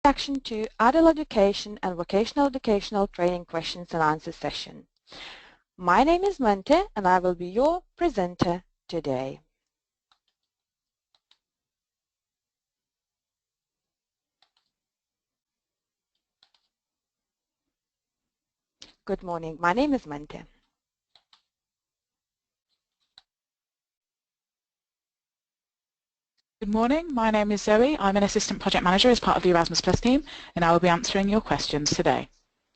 Action 2 Adult Education and Vocational Educational Training Questions and Answers session. My name is Mante and I will be your presenter today. Good morning, my name is Mante. Good morning, my name is Zoe. I'm an Assistant Project Manager as part of the Erasmus Plus team, and I will be answering your questions today.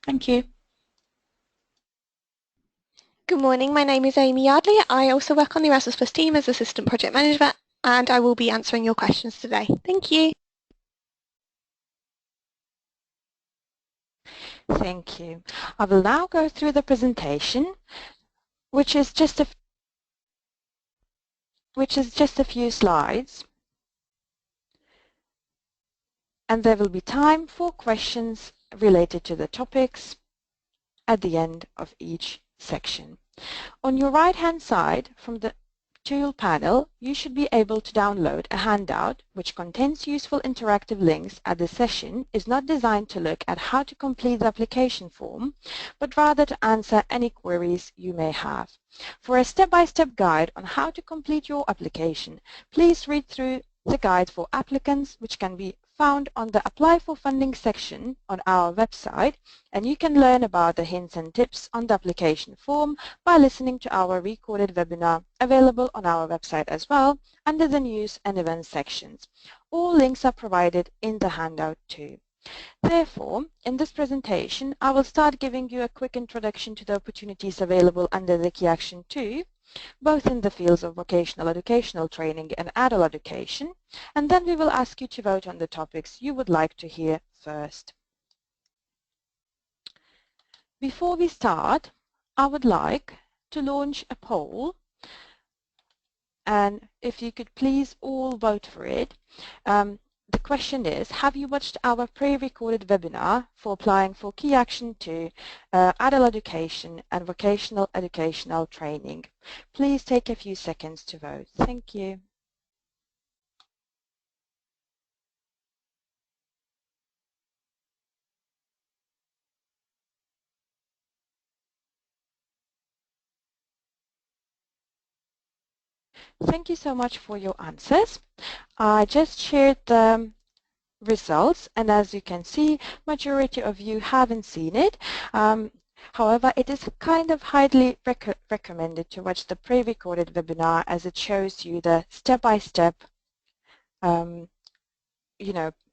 Thank you. Good morning, my name is Amy Yardley. I also work on the Erasmus Plus team as Assistant Project Manager, and I will be answering your questions today. Thank you. Thank you. I will now go through the presentation, which is just a few slides. And there will be time for questions related to the topics at the end of each section. On your right-hand side from the tool panel, you should be able to download a handout which contains useful interactive links, as the session is not designed to look at how to complete the application form, but rather to answer any queries you may have. For a step-by-step guide on how to complete your application, please read through the guide for applicants, which can be found on the Apply for Funding section on our website, and you can learn about the hints and tips on the application form by listening to our recorded webinar available on our website as well under the News and Events sections. All links are provided in the handout too. Therefore, in this presentation, I will start giving you a quick introduction to the opportunities available under the Key Action 2, both in the fields of vocational educational training and adult education, and then we will ask you to vote on the topics you would like to hear first. Before we start, I would like to launch a poll, and if you could please all vote for it. The question is, have you watched our pre-recorded webinar for applying for Key Action 2, Adult Education and Vocational Educational Training? Please take a few seconds to vote. Thank you. Thank you so much for your answers. I just shared the results, and as you can see, majority of you haven't seen it. However, it is kind of highly recommended to watch the pre-recorded webinar, as it shows you the step-by-step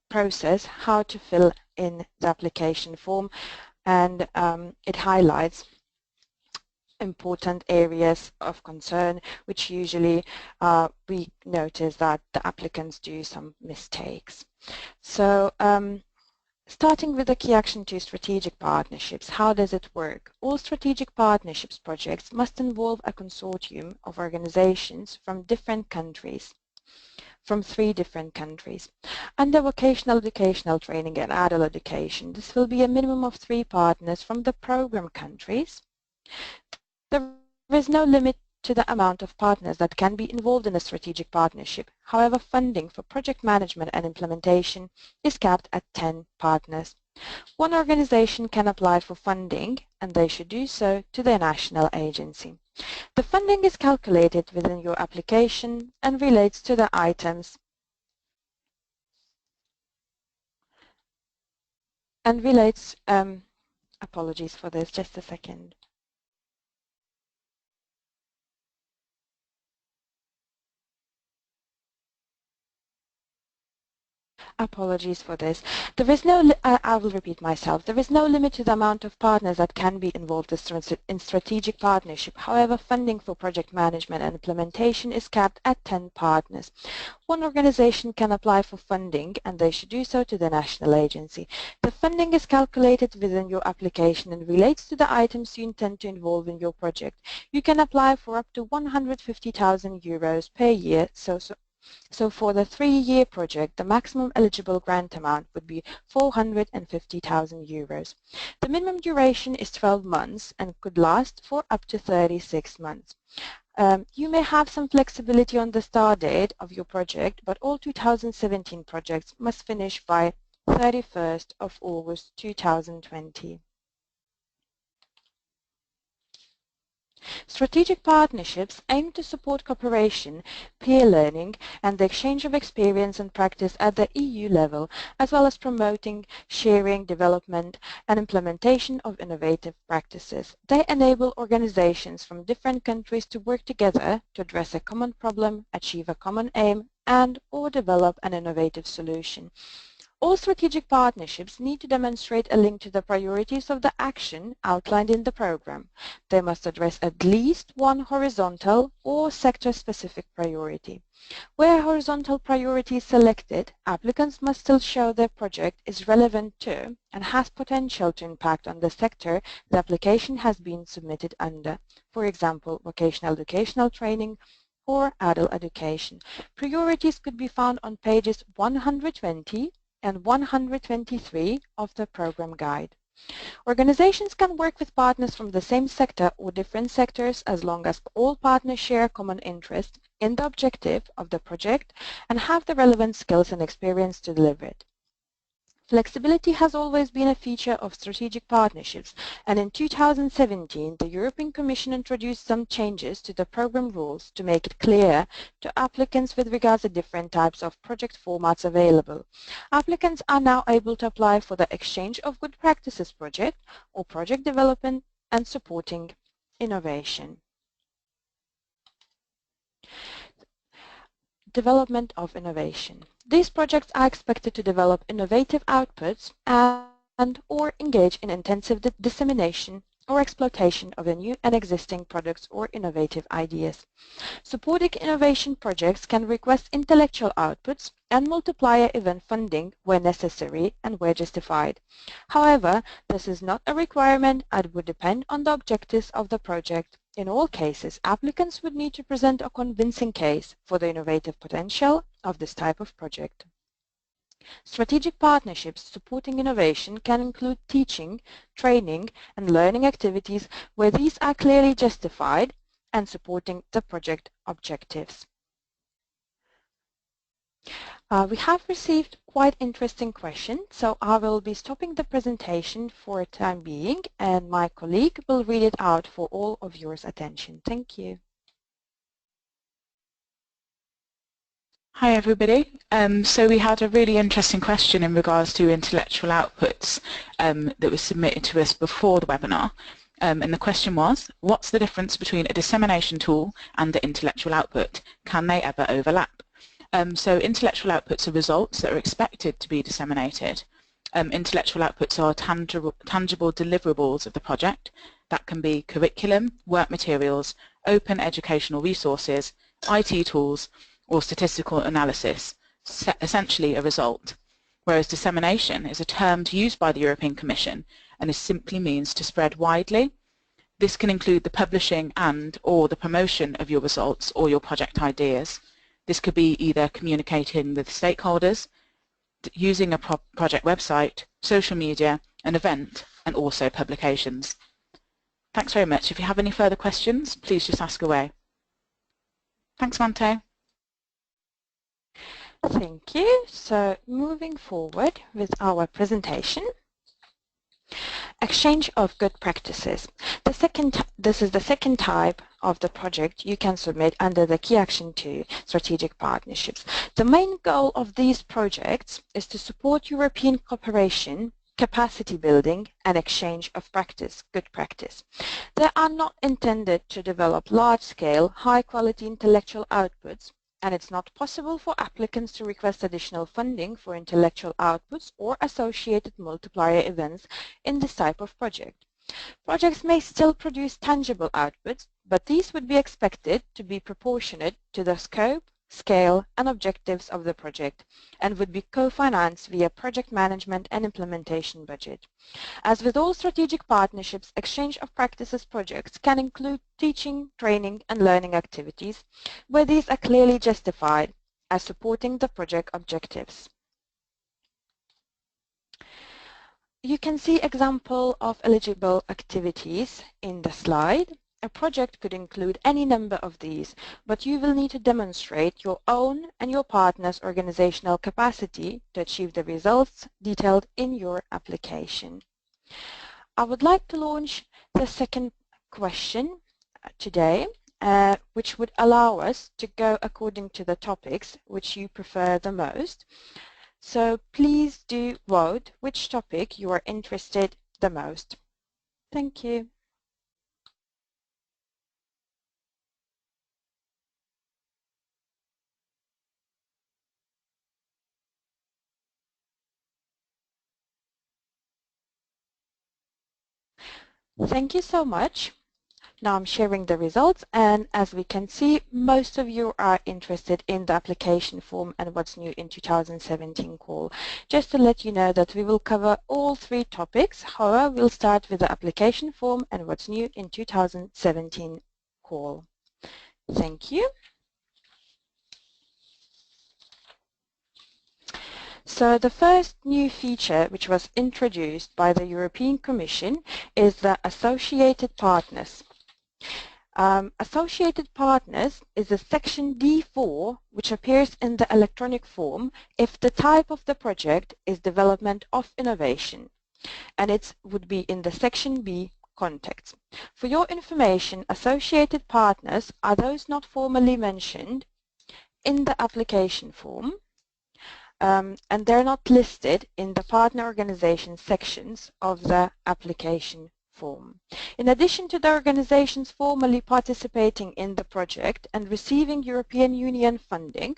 process how to fill in the application form, and it highlights important areas of concern, which usually we notice that the applicants do some mistakes. So starting with the Key Action 2 strategic partnerships, how does it work? All strategic partnerships projects must involve a consortium of organizations from different countries, from 3 different countries. Under vocational educational training and adult education, this will be a minimum of 3 partners from the program countries. There is no limit to the amount of partners that can be involved in a strategic partnership. However, funding for project management and implementation is capped at 10 partners. One organization can apply for funding, and they should do so to their national agency. The funding is calculated within your application and relates to the items and relates, apologies for this, just a second. Apologies for this. There is no, I will repeat myself, there is no limit to the amount of partners that can be involved in strategic partnership. However, funding for project management and implementation is capped at 10 partners. One organization can apply for funding, and they should do so to the national agency. The funding is calculated within your application and relates to the items you intend to involve in your project. You can apply for up to €150,000 per year, so for the 3-year project, the maximum eligible grant amount would be €450,000. The minimum duration is 12 months and could last for up to 36 months. You may have some flexibility on the start date of your project, but all 2017 projects must finish by 31st of August 2020. Strategic partnerships aim to support cooperation, peer learning and the exchange of experience and practice at the EU level, as well as promoting, sharing, development and implementation of innovative practices. They enable organizations from different countries to work together to address a common problem, achieve a common aim and/or develop an innovative solution. All strategic partnerships need to demonstrate a link to the priorities of the action outlined in the program. They must address at least one horizontal or sector-specific priority. Where a horizontal priority is selected, applicants must still show their project is relevant to and has potential to impact on the sector the application has been submitted under, for example, vocational educational training or adult education. Priorities could be found on pages 120 and 123 of the program guide. Organizations can work with partners from the same sector or different sectors as long as all partners share a common interest in the objective of the project and have the relevant skills and experience to deliver it. Flexibility has always been a feature of strategic partnerships, and in 2017 the European Commission introduced some changes to the program rules to make it clear to applicants with regards to different types of project formats available. Applicants are now able to apply for the Exchange of Good Practices project or project development and supporting innovation. Development of innovation. These projects are expected to develop innovative outputs and/or engage in intensive dissemination or exploitation of the new and existing products or innovative ideas. Supporting innovation projects can request intellectual outputs and multiplier event funding where necessary and where justified. However, this is not a requirement and would depend on the objectives of the project. In all cases, applicants would need to present a convincing case for the innovative potential of this type of project. Strategic partnerships supporting innovation can include teaching, training and learning activities where these are clearly justified and supporting the project objectives. We have received quite interesting questions, so I will be stopping the presentation for a time being and my colleague will read it out for all of your attention. Thank you. Hi everybody. So we had a really interesting question in regards to intellectual outputs that was submitted to us before the webinar. And the question was, what's the difference between a dissemination tool and the intellectual output? Can they ever overlap? So intellectual outputs are results that are expected to be disseminated. Intellectual outputs are tangible deliverables of the project. That can be curriculum, work materials, open educational resources, IT tools, or statistical analysis, essentially a result. Whereas dissemination is a term used by the European Commission and it simply means to spread widely. This can include the publishing and/or the promotion of your results or your project ideas. This could be either communicating with stakeholders, using a project website, social media, an event, and also publications. Thanks very much. If you have any further questions, please just ask away. Thanks, Mante. Thank you. So moving forward with our presentation. Exchange of good practices. This is the second type of the project you can submit under the Key Action 2 strategic partnerships. The main goal of these projects is to support European cooperation, capacity building and exchange of good practice. They are not intended to develop large-scale, high-quality intellectual outputs, and it's not possible for applicants to request additional funding for intellectual outputs or associated multiplier events in this type of project. Projects may still produce tangible outputs, but these would be expected to be proportionate to the scope, scale and objectives of the project and would be co-financed via project management and implementation budget. As with all strategic partnerships, exchange of practices projects can include teaching, training and learning activities where these are clearly justified as supporting the project objectives. You can see example of eligible activities in the slide. A project could include any number of these, but you will need to demonstrate your own and your partner's organizational capacity to achieve the results detailed in your application. I would like to launch the second question today, which would allow us to go according to the topics which you prefer the most. So please do vote which topic you are interested the most. Thank you. Thank you so much. Now I'm sharing the results, and as we can see, most of you are interested in the application form and what's new in 2017 call. Just to let you know that we will cover all three topics. However, we'll start with the application form and what's new in 2017 call. Thank you. So the first new feature which was introduced by the European Commission is the associated partners. Associated partners is a section D4 which appears in the electronic form if the type of the project is development of innovation, and it would be in the section B context. For your information, associated partners are those not formally mentioned in the application form, and they're not listed in the partner organization sections of the application form. In addition to the organizations formally participating in the project and receiving European Union funding,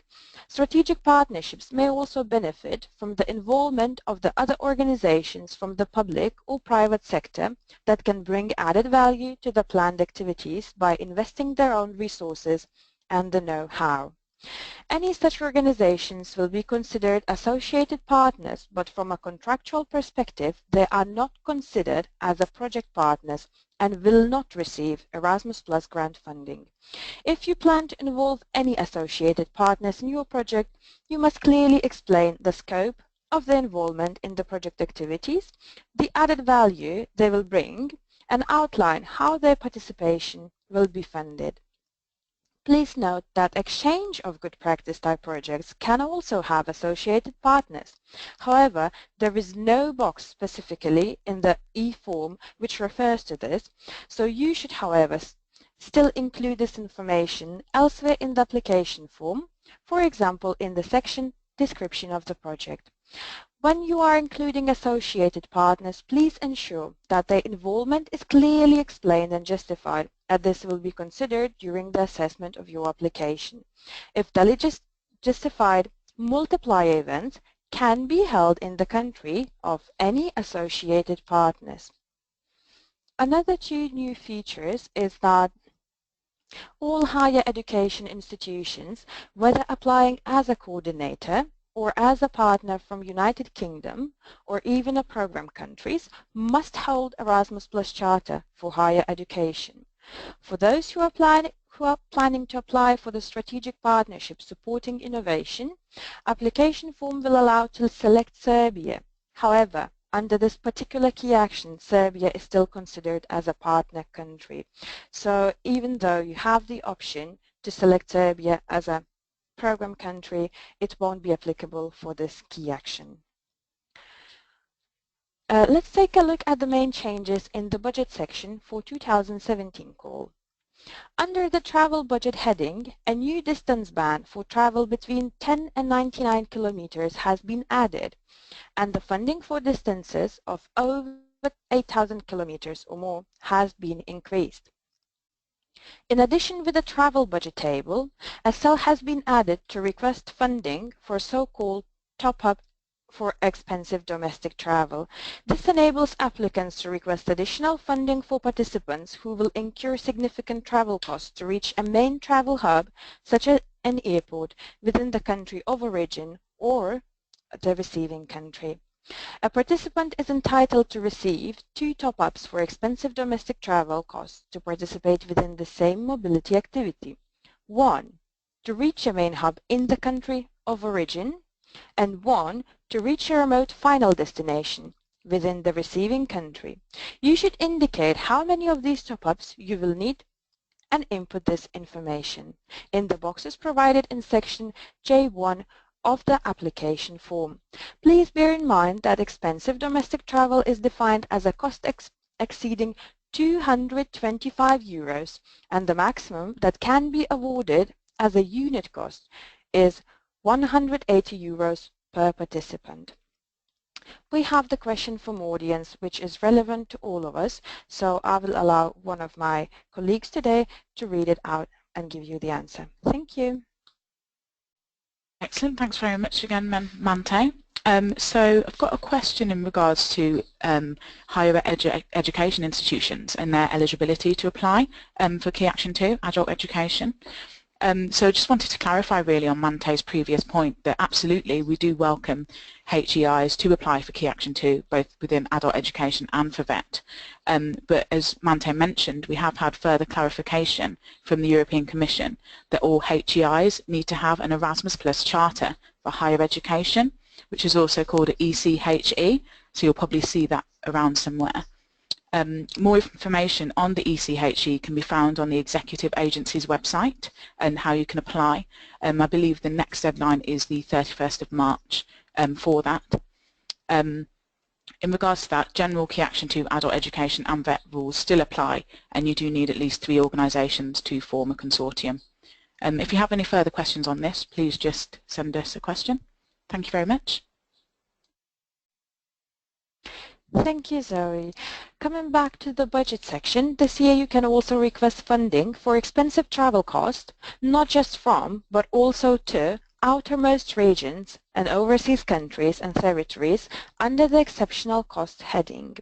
strategic partnerships may also benefit from the involvement of the other organizations from the public or private sector that can bring added value to the planned activities by investing their own resources and the know-how. Any such organizations will be considered associated partners, but from a contractual perspective, they are not considered as a project partners and will not receive Erasmus Plus grant funding. If you plan to involve any associated partners in your project, you must clearly explain the scope of the involvement in the project activities, the added value they will bring, and outline how their participation will be funded. Please note that exchange of good practice type projects can also have associated partners. However, there is no box specifically in the e-form which refers to this, so you should, however, still include this information elsewhere in the application form, for example, in the section description of the project. When you are including associated partners, please ensure that their involvement is clearly explained and justified, as this will be considered during the assessment of your application. If the justified multiplier events can be held in the country of any associated partners. Another two new features is that all higher education institutions, whether applying as a coordinator or as a partner from United Kingdom or even a program countries, must hold Erasmus Plus Charter for higher education. For those who are planning to apply for the strategic partnership supporting innovation, application form will allow to select Serbia. However, under this particular key action, Serbia is still considered as a partner country. So even though you have the option to select Serbia as a program country, it won't be applicable for this key action. Let's take a look at the main changes in the budget section for 2017 call. Under the travel budget heading, a new distance band for travel between 10 and 99 kilometers has been added, and the funding for distances of over 8,000 kilometers or more has been increased. In addition, with the travel budget table, a cell has been added to request funding for so-called top-up for expensive domestic travel. This enables applicants to request additional funding for participants who will incur significant travel costs to reach a main travel hub, such as an airport, within the country of origin or the receiving country. A participant is entitled to receive 2 top-ups for expensive domestic travel costs to participate within the same mobility activity. 1. To reach a main hub in the country of origin, and 1. To reach a remote final destination within the receiving country. You should indicate how many of these top-ups you will need and input this information in the boxes provided in section J1 of the application form. Please bear in mind that expensive domestic travel is defined as a cost exceeding €225, and the maximum that can be awarded as a unit cost is €180 per participant. We have the question from audience which is relevant to all of us, so I will allow one of my colleagues today to read it out and give you the answer. Thank you. Excellent, thanks very much again, Mante. So I've got a question in regards to higher education institutions and their eligibility to apply for Key Action 2 Adult Education. So I just wanted to clarify really on Mante's previous point that absolutely we do welcome HEIs to apply for Key Action 2 both within adult education and for VET. But as Mante mentioned, we have had further clarification from the European Commission that all HEIs need to have an Erasmus Plus charter for higher education, which is also called an ECHE, so you'll probably see that around somewhere. More information on the ECHE can be found on the Executive Agency's website and how you can apply. I believe the next deadline is the 31st of March for that. In regards to that, General Key Action 2 Adult Education and VET rules still apply, and you do need at least 3 organisations to form a consortium. If you have any further questions on this, please just send us a question. Thank you very much. Thank you, Zoe. Coming back to the budget section, this year you can also request funding for expensive travel costs, not just from, but also to outermost regions and overseas countries and territories under the exceptional cost heading.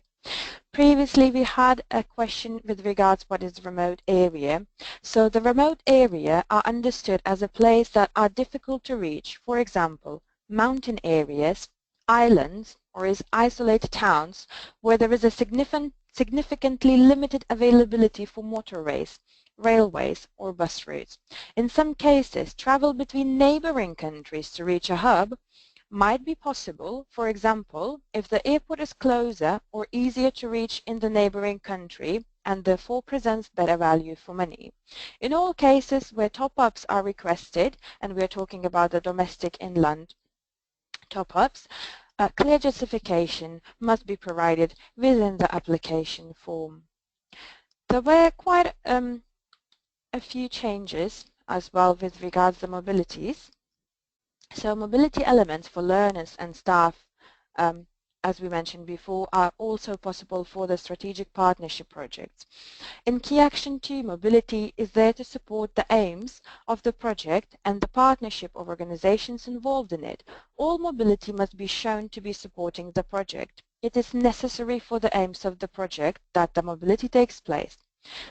Previously we had a question with regards what is remote area. So the remote area are understood as a place that are difficult to reach, for example, mountain areas, islands, or is isolated towns where there is a significantly limited availability for motorways, railways, or bus routes. In some cases, travel between neighboring countries to reach a hub might be possible, for example, if the airport is closer or easier to reach in the neighboring country and therefore presents better value for money. In all cases where top-ups are requested, and we are talking about the domestic inland top-ups, clear justification must be provided within the application form. There were quite a few changes as well with regards to mobilities. So mobility elements for learners and staff, as we mentioned before, are also possible for the strategic partnership projects. In Key Action 2, mobility is there to support the aims of the project and the partnership of organizations involved in it. All mobility must be shown to be supporting the project. It is necessary for the aims of the project that the mobility takes place.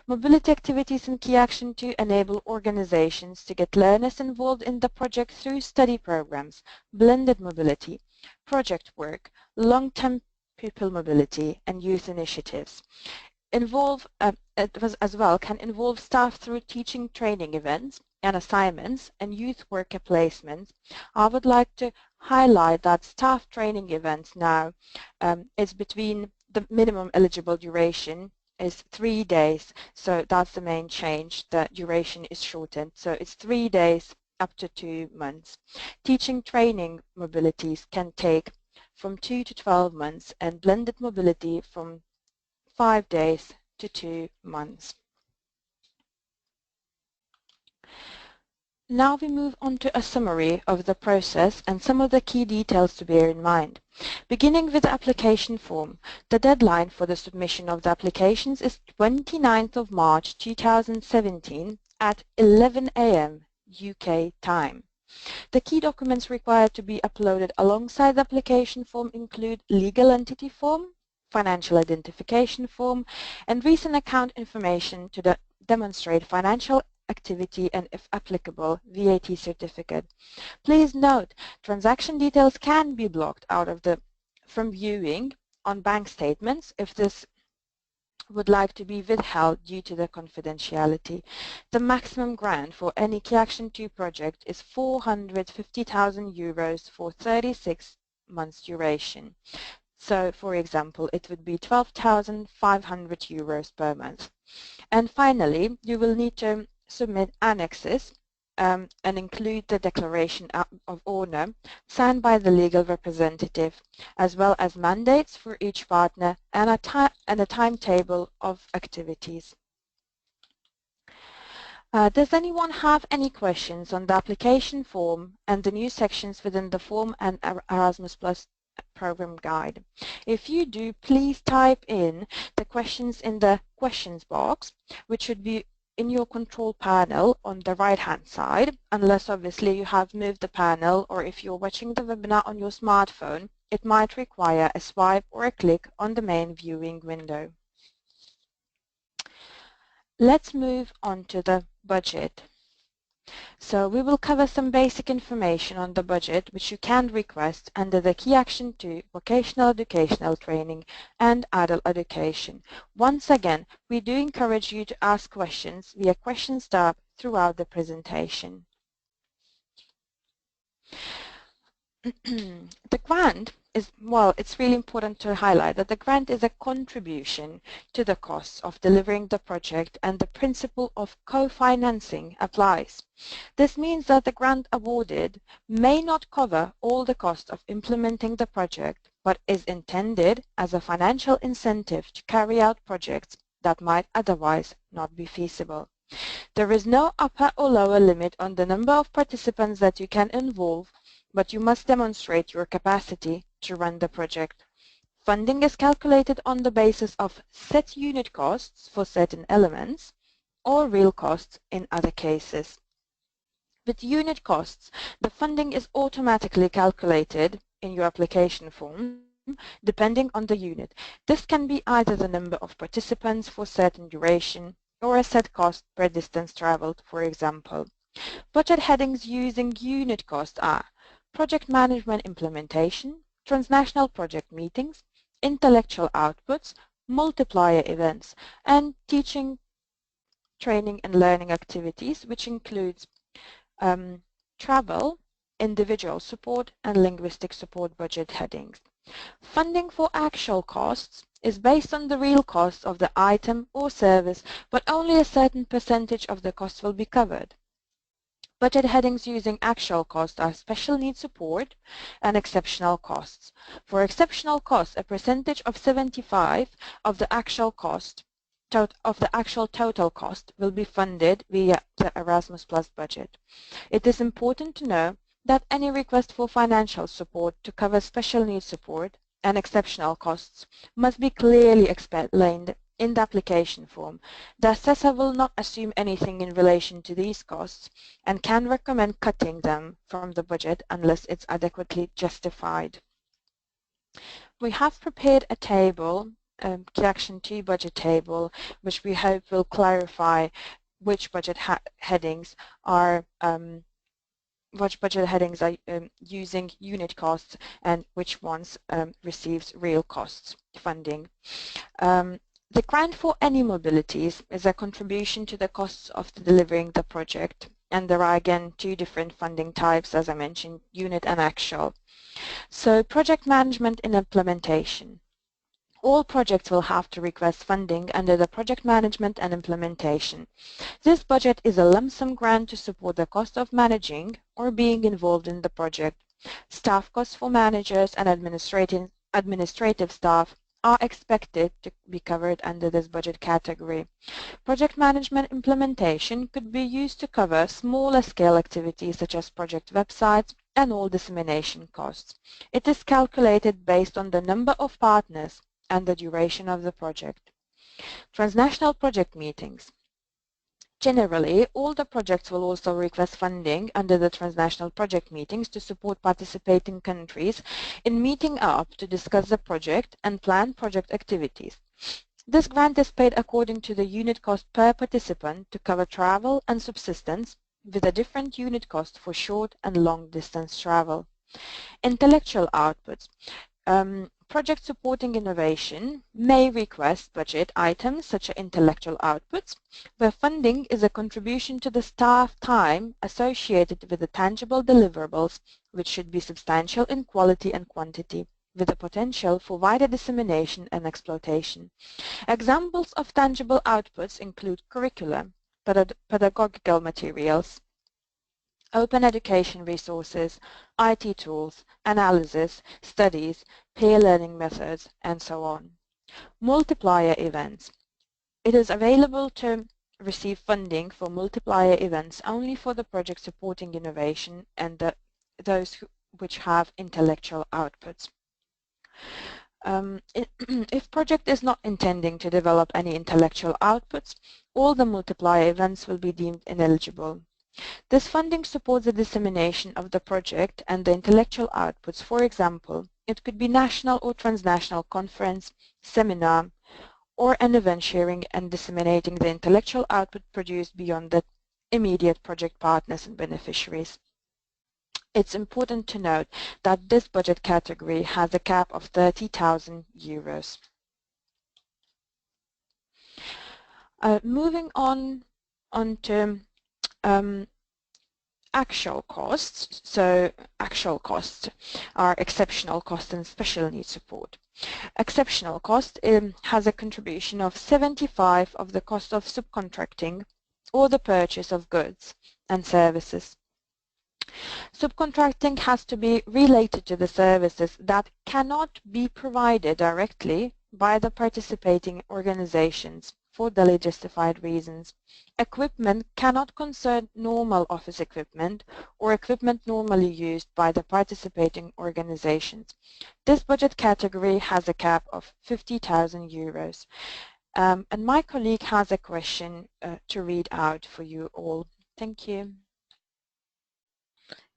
Mobility activities in Key Action 2 enable organizations to get learners involved in the project through study programs, blended mobility, project work, long-term pupil mobility, and youth initiatives. As well can involve staff through teaching training events and assignments and youth worker placements. I would like to highlight that staff training events now is between the minimum eligible duration is 3 days, so that's the main change. The duration is shortened, so it's 3 days up to 2 months. Teaching training mobilities can take from 2 to 12 months and blended mobility from 5 days to 2 months. Now we move on to a summary of the process and some of the key details to bear in mind. Beginning with the application form, the deadline for the submission of the applications is 29th of March 2017 at 11 a.m. UK time. The key documents required to be uploaded alongside the application form include legal entity form, financial identification form, and recent account information to demonstrate financial activity and, if applicable, VAT certificate. Please note, transaction details can be blocked out of from viewing on bank statements if this would like to be withheld due to the confidentiality. The maximum grant for any Key Action 2 project is €450,000 for 36 months duration. So, for example, it would be 12,500 euros per month. And finally, you will need to submit annexes and include the declaration of owner signed by the legal representative, as well as mandates for each partner and a timetable of activities. Does anyone have any questions on the application form and the new sections within the form and Erasmus Plus program guide? If you do, please type in the questions in the questions box, which should be in your control panel on the right-hand side, unless obviously you have moved the panel, or if you're watching the webinar on your smartphone, it might require a swipe or a click on the main viewing window. Let's move on to the budget. So we will cover some basic information on the budget, which you can request under the Key Action 2 Vocational Educational Training and Adult Education. Once again, we do encourage you to ask questions via questions tab throughout the presentation. The grant is, well, it's really important to highlight that the grant is a contribution to the costs of delivering the project, and the principle of co-financing applies. This means that the grant awarded may not cover all the costs of implementing the project, but is intended as a financial incentive to carry out projects that might otherwise not be feasible. There is no upper or lower limit on the number of participants that you can involve, but you must demonstrate your capacity to run the project. Funding is calculated on the basis of set unit costs for certain elements or real costs in other cases. With unit costs, the funding is automatically calculated in your application form depending on the unit. This can be either the number of participants for certain duration or a set cost per distance traveled, for example. Budget headings using unit cost are project management implementation, transnational project meetings, intellectual outputs, multiplier events, and teaching, training and learning activities, which includes travel, individual support and linguistic support budget headings. Funding for actual costs is based on the real cost of the item or service, but only a certain percentage of the cost will be covered. Budget headings using actual costs are special needs support and exceptional costs. For exceptional costs, a percentage of 75 of the actual cost total cost will be funded via the Erasmus Plus budget. It is important to know that any request for financial support to cover special needs support and exceptional costs must be clearly explained in the application form. The assessor will not assume anything in relation to these costs and can recommend cutting them from the budget unless it's adequately justified. We have prepared a table, Key Action 2 budget table, which we hope will clarify which budget headings are using unit costs and which ones receives real costs funding. The grant for any mobilities is a contribution to the costs of delivering the project, and there are again two different funding types, as I mentioned, unit and actual. So project management and implementation. All projects will have to request funding under the project management and implementation. This budget is a lump sum grant to support the cost of managing or being involved in the project. Staff costs for managers and administrative staff are expected to be covered under this budget category. Project management implementation could be used to cover smaller scale activities such as project websites and all dissemination costs. It is calculated based on the number of partners and the duration of the project. Transnational project meetings. Generally, all the projects will also request funding under the transnational project meetings to support participating countries in meeting up to discuss the project and plan project activities. This grant is paid according to the unit cost per participant to cover travel and subsistence, with a different unit cost for short and long distance travel. Intellectual outputs. Projects supporting innovation may request budget items such as intellectual outputs, where funding is a contribution to the staff time associated with the tangible deliverables, which should be substantial in quality and quantity, with the potential for wider dissemination and exploitation. Examples of tangible outputs include curriculum, pedagogical materials, open education resources, IT tools, analysis, studies, peer learning methods, and so on. Multiplier events. It is available to receive funding for multiplier events only for the project supporting innovation and those which have intellectual outputs. If project is not intending to develop any intellectual outputs, all the multiplier events will be deemed ineligible. This funding supports the dissemination of the project and the intellectual outputs. For example, it could be national or transnational conference, seminar, or an event sharing and disseminating the intellectual output produced beyond the immediate project partners and beneficiaries. It's important to note that this budget category has a cap of €30,000. Moving on to actual costs. So actual costs are exceptional costs and special needs support. Exceptional cost has a contribution of 75% of the cost of subcontracting or the purchase of goods and services. Subcontracting has to be related to the services that cannot be provided directly by the participating organizations for duly justified reasons. Equipment cannot concern normal office equipment or equipment normally used by the participating organizations. This budget category has a cap of €50,000. And my colleague has a question to read out for you all. Thank you.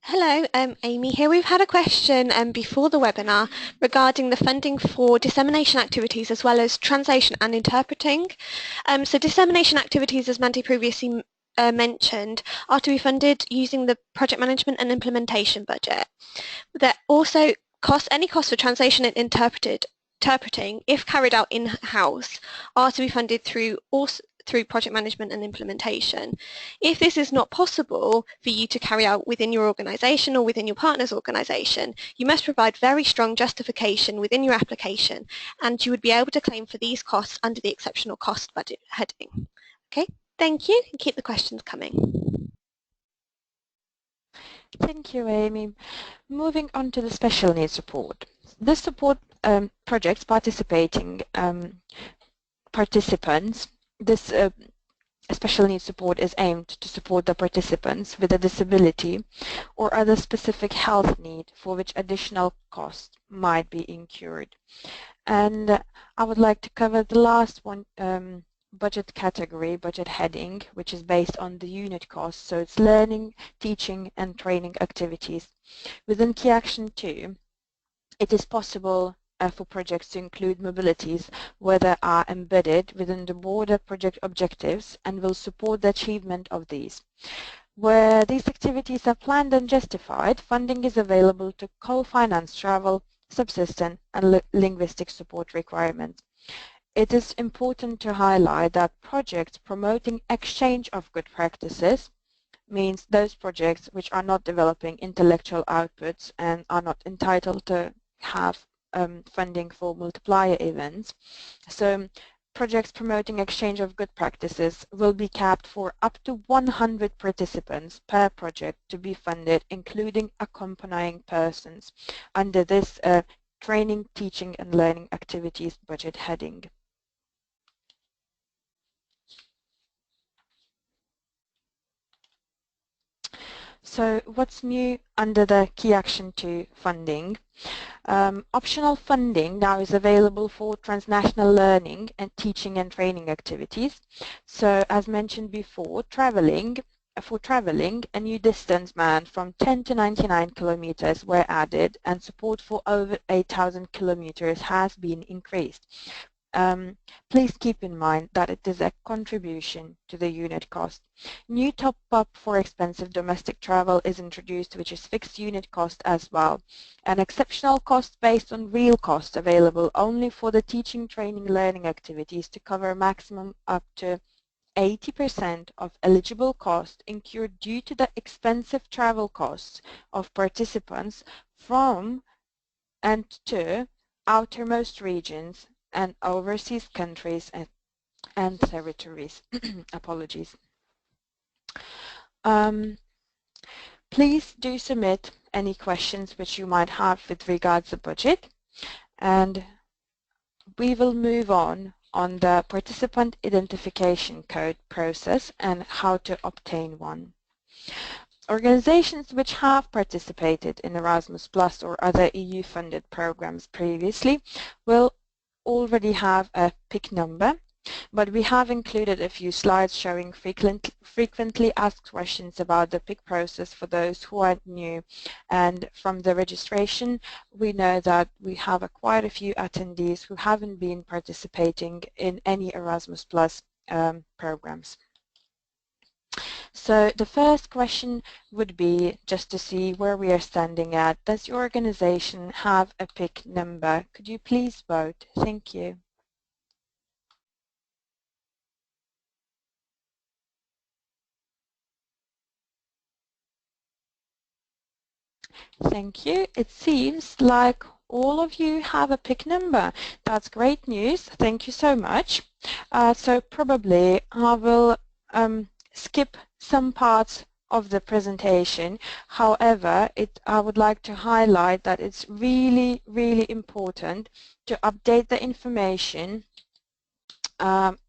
Hello, Amy here. We've had a question before the webinar regarding the funding for dissemination activities as well as translation and interpreting. So dissemination activities, as Mandy previously mentioned, are to be funded using the project management and implementation budget. There also any costs for translation and interpreting, if carried out in-house, are to be funded through project management and implementation. If this is not possible for you to carry out within your organisation or within your partner's organisation, you must provide very strong justification within your application, and you would be able to claim for these costs under the exceptional cost budget heading. Okay, thank you, and keep the questions coming. Thank you, Amy. Moving on to the special needs support. This support projects participating participants. This special needs support is aimed to support the participants with a disability or other specific health need for which additional costs might be incurred. And I would like to cover the last one, budget category, budget heading, which is based on the unit cost. So it's learning, teaching and training activities. Within Key Action 2, it is possible for projects to include mobilities where they are embedded within the broader project objectives and will support the achievement of these. Where these activities are planned and justified, funding is available to co-finance travel, subsistence and linguistic support requirements. It is important to highlight that projects promoting exchange of good practices means those projects which are not developing intellectual outputs and are not entitled to have funding for multiplier events. So projects promoting exchange of good practices will be capped for up to 100 participants per project to be funded, including accompanying persons, under this training, teaching and learning activities budget heading. So what's new under the Key Action 2 funding? Optional funding now is available for transnational learning and teaching and training activities. So as mentioned before, for traveling, a new distance band from 10 to 99 kilometers were added and support for over 8,000 kilometers has been increased. Please keep in mind that it is a contribution to the unit cost. New top-up for expensive domestic travel is introduced, which is fixed unit cost as well. An exceptional cost based on real cost available only for the teaching, training, learning activities to cover maximum up to 80% of eligible cost incurred due to the expensive travel costs of participants from and 2, outermost regions and overseas countries and territories. Apologies. Please do submit any questions which you might have with regards to budget, and we will move on the participant identification code process and how to obtain one. Organizations which have participated in Erasmus Plus or other EU-funded programs previously will already have a PIC number, but we have included a few slides showing frequently asked questions about the PIC process for those who are new. And from the registration, we know that we have quite a few attendees who haven't been participating in any Erasmus Plus programs. So the first question would be just to see where we are standing at. Does your organization have a PIC number? Could you please vote? Thank you. Thank you. It seems like all of you have a PIC number. That's great news. Thank you so much. So probably I will skip some parts of the presentation. However, I would like to highlight that it's really, really important to update the information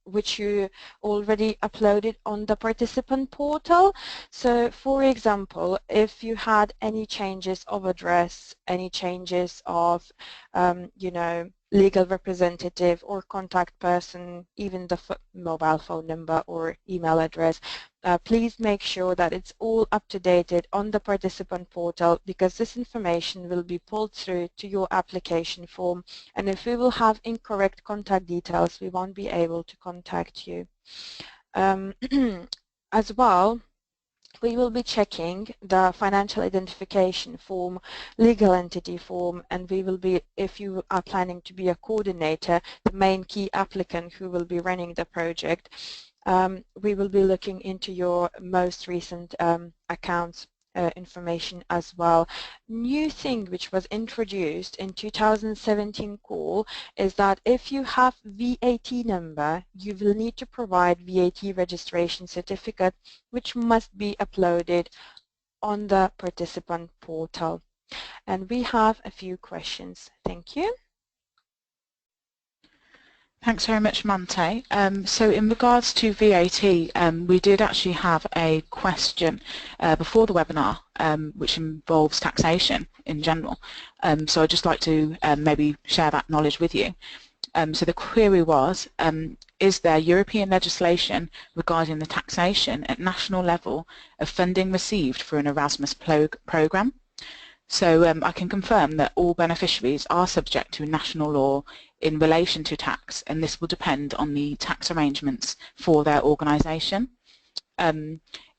which you already uploaded on the participant portal. So for example, if you had any changes of address, any changes of you know, legal representative or contact person, even the mobile phone number or email address, please make sure that it's all up to date on the participant portal, because this information will be pulled through to your application form, and if we will have incorrect contact details, we won't be able to contact you. As well, we will be checking the financial identification form, legal entity form, and we will be, if you are planning to be a coordinator, the main key applicant who will be running the project, we will be looking into your most recent accounts information as well. New thing which was introduced in 2017 call is that if you have VAT number, you will need to provide VAT registration certificate, which must be uploaded on the participant portal. And we have a few questions. Thank you. Thanks very much, Mante. So in regards to VAT, we did actually have a question before the webinar which involves taxation in general. So I'd just like to maybe share that knowledge with you. So the query was, is there European legislation regarding the taxation at national level of funding received for an Erasmus programme? So I can confirm that all beneficiaries are subject to national law in relation to tax, and this will depend on the tax arrangements for their organisation.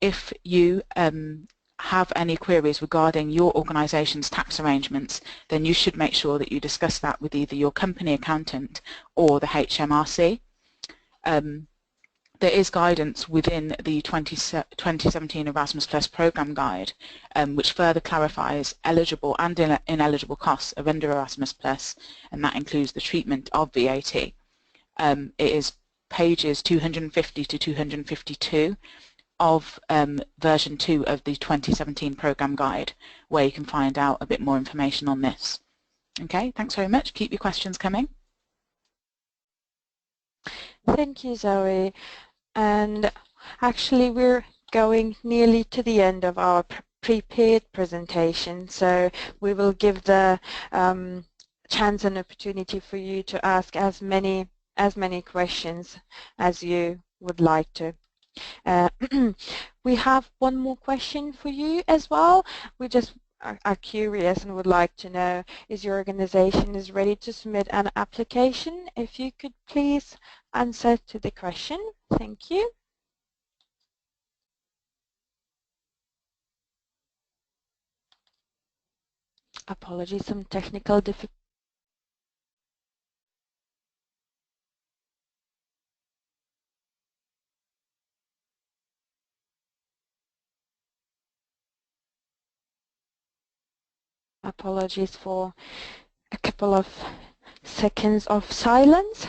If you have any queries regarding your organisation's tax arrangements, then you should make sure that you discuss that with either your company accountant or the HMRC. There is guidance within the 2017 Erasmus Plus Programme Guide which further clarifies eligible and ineligible costs of under Erasmus Plus, and that includes the treatment of VAT. It is pages 250 to 252 of version 2 of the 2017 Programme Guide, where you can find out a bit more information on this. Okay, thanks very much. Keep your questions coming. Thank you, Zoe. And actually we're going nearly to the end of our prepared presentation, so we will give the chance and opportunity for you to ask as many questions as you would like to. We have one more question for you as well. We just are curious and would like to know, is your organization ready to submit an application? If you could please answer to the question. Thank you. Apologies, some technical difficulties. Apologies for a couple of seconds of silence.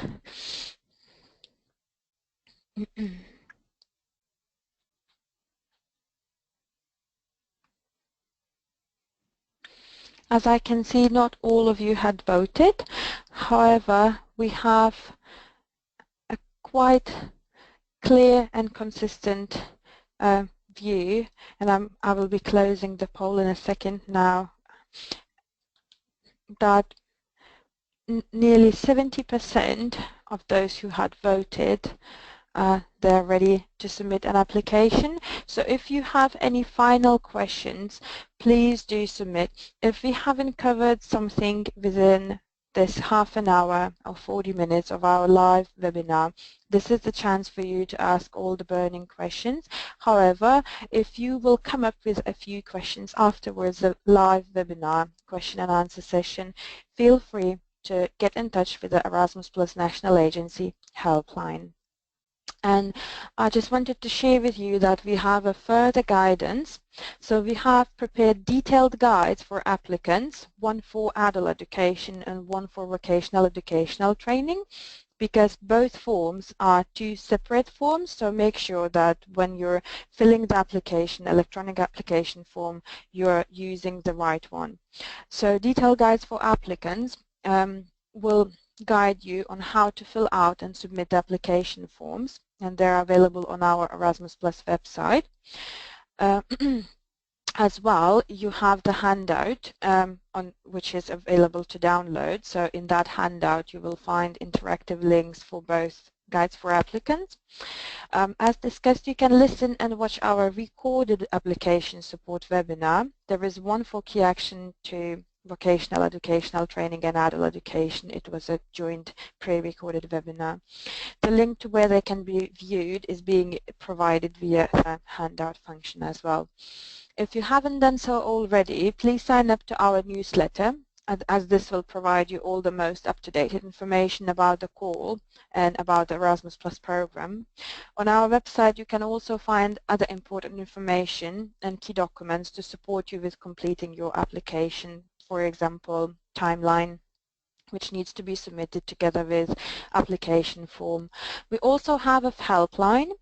As I can see, not all of you had voted. However, we have a quite clear and consistent view, and I will be closing the poll in a second now, that nearly 70% of those who had voted, they're ready to submit an application. So if you have any final questions, please do submit. If we haven't covered something within this half an hour or 40 minutes of our live webinar, this is the chance for you to ask all the burning questions. However, if you will come up with a few questions afterwards, the live webinar question and answer session, feel free to get in touch with the Erasmus Plus National Agency helpline. And I just wanted to share with you that we have a further guidance. So we have prepared detailed guides for applicants, one for adult education and one for vocational educational training, because both forms are two separate forms. So make sure that when you're filling the application, electronic application form, you're using the right one. So detailed guides for applicants will guide you on how to fill out and submit the application forms, and they're available on our Erasmus Plus website. As well, you have the handout which is available to download. So in that handout you will find interactive links for both guides for applicants. As discussed, you can listen and watch our recorded application support webinar. There is one for Key Action to Vocational Educational Training and Adult Education. It was a joint pre-recorded webinar. The link to where they can be viewed is being provided via the handout function as well. If you haven't done so already, please sign up to our newsletter, as this will provide you all the most up-to-date information about the call and about the Erasmus Plus program. On our website you can also find other important information and key documents to support you with completing your application. For example, timeline, which needs to be submitted together with application form. We also have a helpline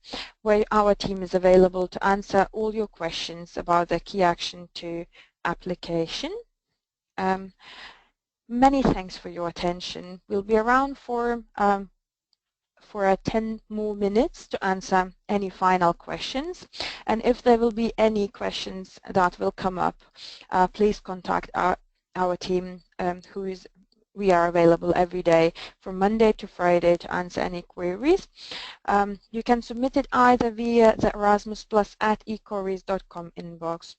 where our team is available to answer all your questions about the Key Action to application. Many thanks for your attention. We'll be around for 10 more minutes to answer any final questions. And if there will be any questions that will come up, please contact our team we are available every day from Monday to Friday to answer any queries. You can submit it either via the erasmusplus@equeries.com inbox,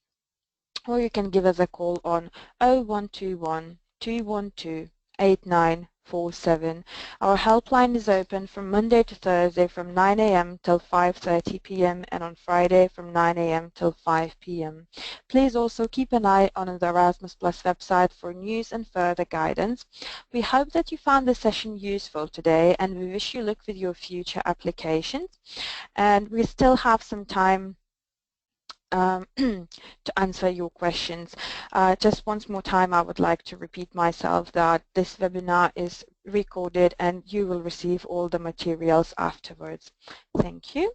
or you can give us a call on 0121 212 8947. Our helpline is open from Monday to Thursday from 9 a.m. till 5:30 p.m. and on Friday from 9 a.m. till 5 p.m. Please also keep an eye on the Erasmus Plus website for news and further guidance. We hope that you found the session useful today, and we wish you luck with your future applications. And we still have some time to answer your questions. Just once more time, I would like to repeat myself that this webinar is recorded and you will receive all the materials afterwards. Thank you.